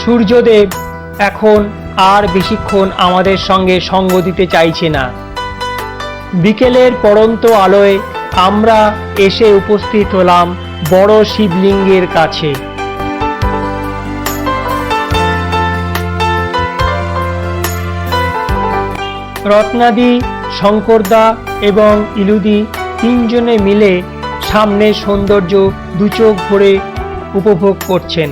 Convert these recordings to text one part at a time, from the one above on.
সূর্যদেব এখন আর বেশিক্ষণ আমাদের সঙ্গে সঙ্গ দিতে চাইছে না। বিকেলের পড়ন্ত আলোয় আমরা এসে উপস্থিত হলাম বড় শিবলিঙ্গের কাছে। রত্নাদি, শঙ্করদা এবং ইলুদি তিনজনে মিলে সামনের সৌন্দর্য দুচোখ ভরে উপভোগ করছেন।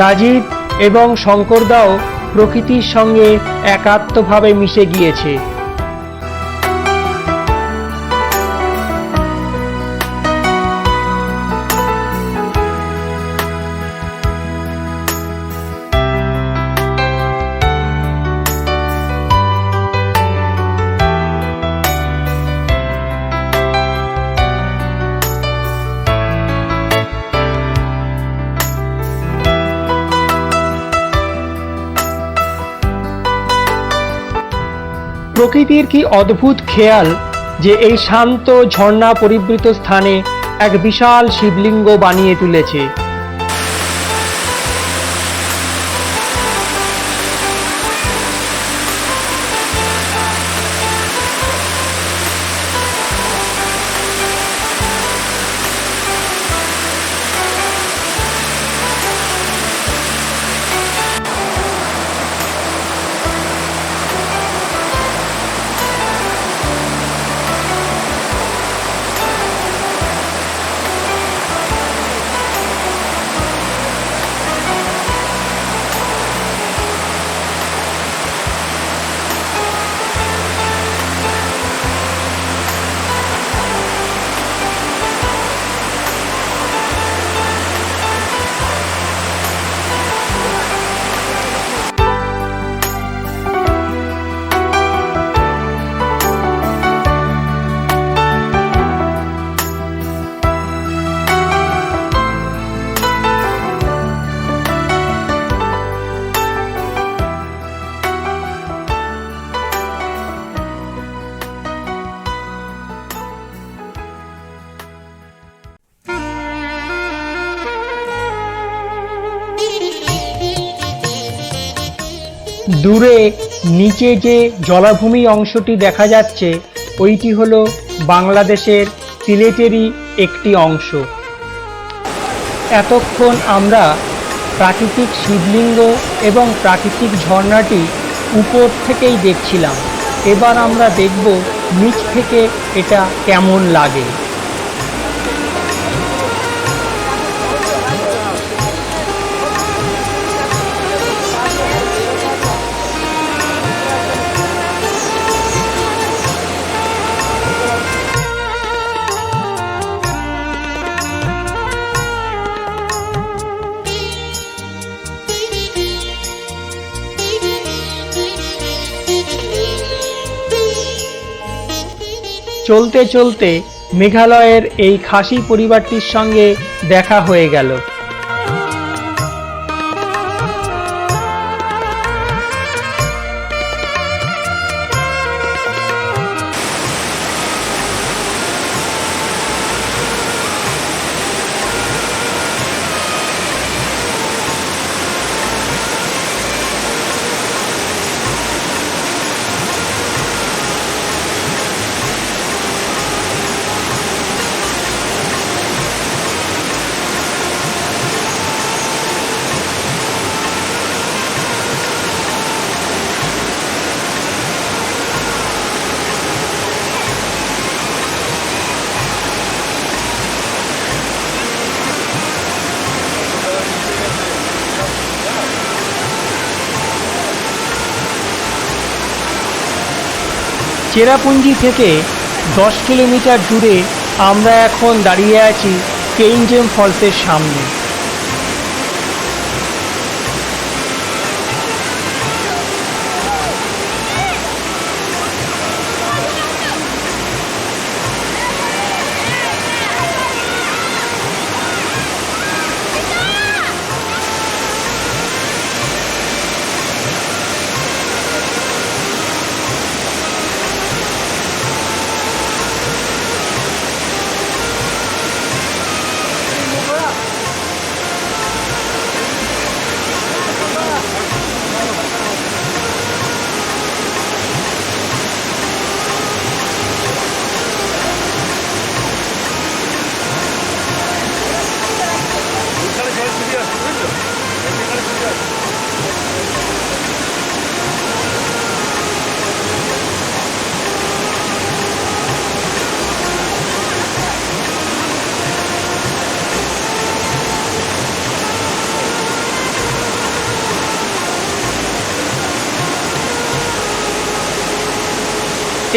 রাজীব এবং শঙ্করদাও প্রকৃতির সঙ্গে একাত্মভাবে মিশে গিয়েছে। প্রকৃতির কি অদ্ভুত খেয়াল যে এই শান্ত ঝর্ণা পরিবৃত স্থানে এক বিশাল শিবলিঙ্গ বানিয়ে তুলেছে। দূরে নিচে যে জলাভূমি অংশটি দেখা যাচ্ছে ওইটি হলো বাংলাদেশের সিলেটেরই একটি অংশ। এতক্ষণ আমরা প্রাকৃতিক শিবলিঙ্গ এবং প্রাকৃতিক ঝর্ণাটি উপর থেকেই দেখছিলাম, এবার আমরা দেখব নিচ থেকে এটা কেমন লাগে। চলতে চলতে মেঘালয়ের এই খাসি পরিবারটির সঙ্গে দেখা হয়ে গেল। চেরাপুঞ্জি থেকে 10 কিলোমিটার দূরে আমরা এখন দাঁড়িয়ে আছি কেইনজেম ফলসের সামনে।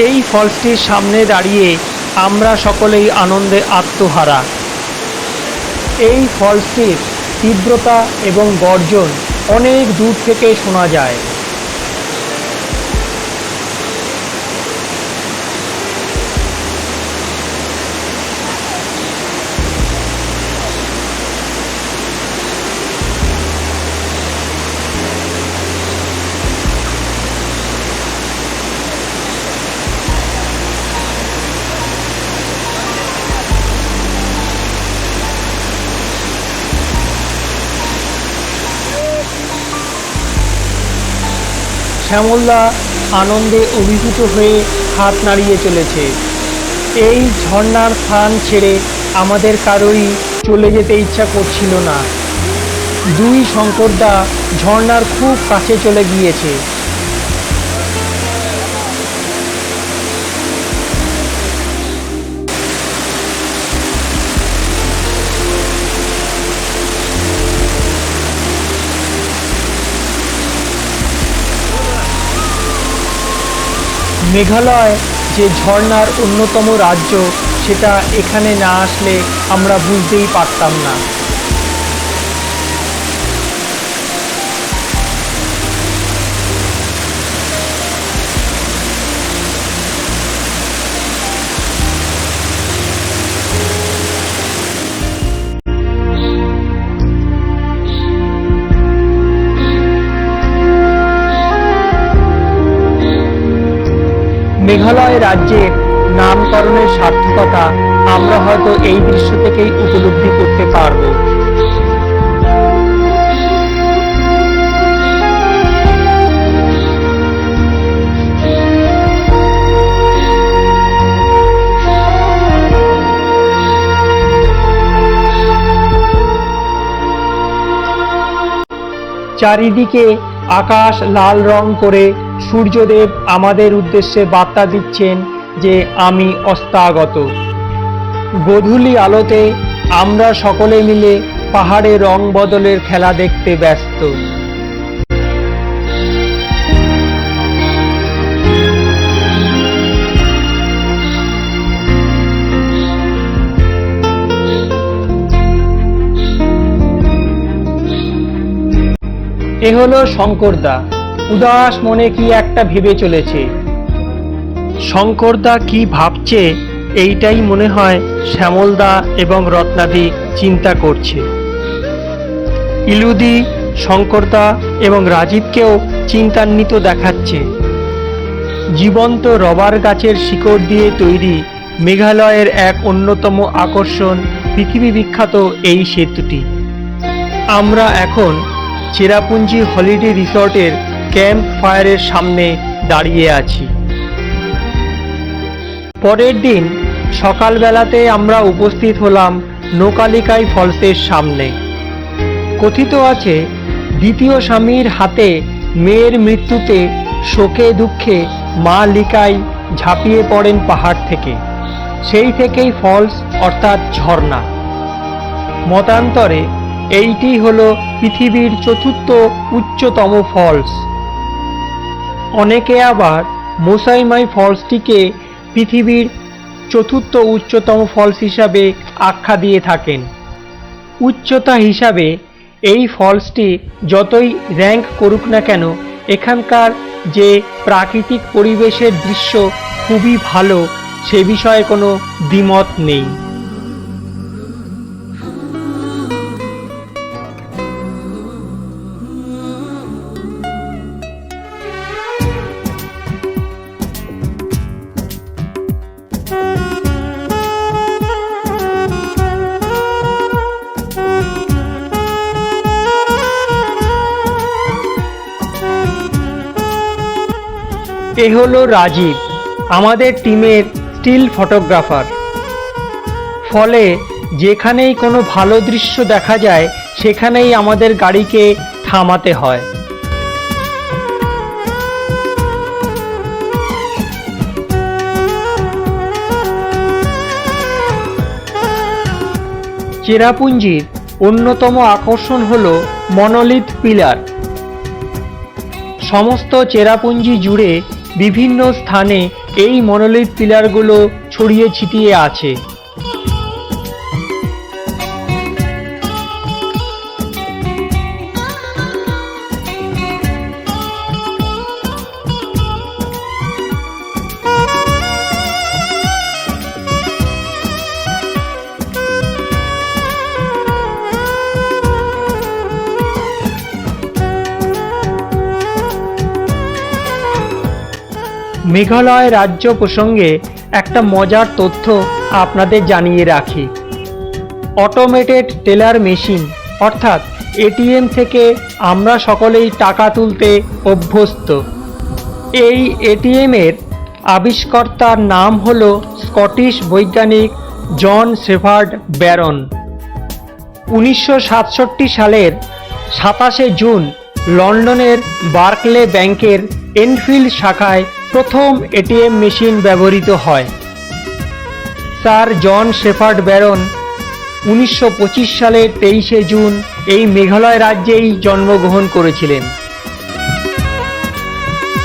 এই ফলসটির সামনে দাঁড়িয়ে আমরা সকলেই আনন্দে আত্মহারা। এই ফলসটির তীব্রতা এবং গর্জন অনেক দূর থেকে শোনা যায়। শ্যামলদা আনন্দে অভিভূত হয়ে হাত নাড়িয়ে চলেছে। এই ঝর্ণার স্থান ছেড়ে আমাদের কারোরই চলে যেতে ইচ্ছা করছিল না। দুই শঙ্করদা ঝর্ণার খুব কাছে চলে গিয়েছে। মেঘালয় যে ঝর্ণার অন্যতম রাজ্য, সেটা এখানে না আসলে আমরা বুঝতেই পারতাম না। মেঘালয় রাজ্যের নামকরণের সার্থকতা আমরা হয়তো এই দৃশ্য থেকেই উপলব্ধি করতে পারব। চারিদিকে আকাশ লাল রং করে সূর্যদেব আমাদের উদ্দেশ্যে বার্তা দিচ্ছেন যে আমি অস্তাগত। গোধূলি আলোতে আমরা সকলে মিলে পাহাড়ে রং বদলের খেলা দেখতে ব্যস্ত। এ হলো শঙ্করদা, উদাস মনে কি একটা ভেবে চলেছে। শঙ্করদা কি ভাবছে এইটাই মনে হয় শ্যামলদা এবং রত্নাদি চিন্তা করছে। ইলুদি শঙ্করদা এবং রাজীবকেও চিন্তান্বিত দেখাচ্ছে। জীবন্ত রবার গাছের শিকড় দিয়ে তৈরি মেঘালয়ের এক অন্যতম আকর্ষণ পৃথিবী বিখ্যাত এই সেতুটি। আমরা এখন চেরাপুঞ্জি হলিডে রিসর্টের ক্যাম্প ফায়ারের সামনে দাঁড়িয়ে আছি। পরের দিন সকালবেলাতে আমরা উপস্থিত হলাম নোকালিকাই ফলসের সামনে। কথিত আছে, দ্বিতীয় স্বামীর হাতে মেয়ের মৃত্যুতে শোকে দুঃখে মা লিকাই ঝাঁপিয়ে পড়েন পাহাড় থেকে। সেই থেকেই ফলস অর্থাৎ ঝর্ণা। মতান্তরে এইটি হলো পৃথিবীর চতুর্থ উচ্চতম ফলস। অনেকে আবার মোসাইমাই ফলসটিকে পৃথিবীর চতুর্থ উচ্চতম ফলস হিসাবে আখ্যা দিয়ে থাকেন। উচ্চতা হিসাবে এই ফলসটি যতই র্যাঙ্ক করুক না কেন, এখানকার যে প্রাকৃতিক পরিবেশের দৃশ্য খুবই ভালো, সে বিষয়ে কোনো দ্বিমত নেই। এ হলো রাজীব, আমাদের টিমের স্টিল ফটোগ্রাফার। ফলে যেখানেই কোনো ভালো দৃশ্য দেখা যায় সেখানেই আমাদের গাড়িকে থামাতে হয়। চেরাপুঞ্জির অন্যতম আকর্ষণ হলো মনোলিথ পিলার। সমস্ত চেরাপুঞ্জি জুড়ে বিভিন্ন স্থানে এই মনোলিথ পিলারগুলো ছড়িয়ে ছিটিয়ে আছে। মেঘালয় রাজ্য প্রসঙ্গে একটা মজার তথ্য আপনাদের জানিয়ে রাখি। অটোমেটেড টেলার মেশিন অর্থাৎ এটিএম থেকে আমরা সকলেই টাকা তুলতে অভ্যস্ত। এই এটিএমের আবিষ্কর্তার নাম হল স্কটিশ বৈজ্ঞানিক জন শেফার্ড ব্যারন। 1967 সালের 27শে জুন লন্ডনের বার্কলে ব্যাংকের এনফিল্ড শাখায় প্রথম এটিএম মেশিন ব্যবহৃত হয়। স্যার জন শেফার্ড ব্যারন 1925 সালের 23শে জুন এই মেঘালয় রাজ্যেই জন্মগ্রহণ করেছিলেন।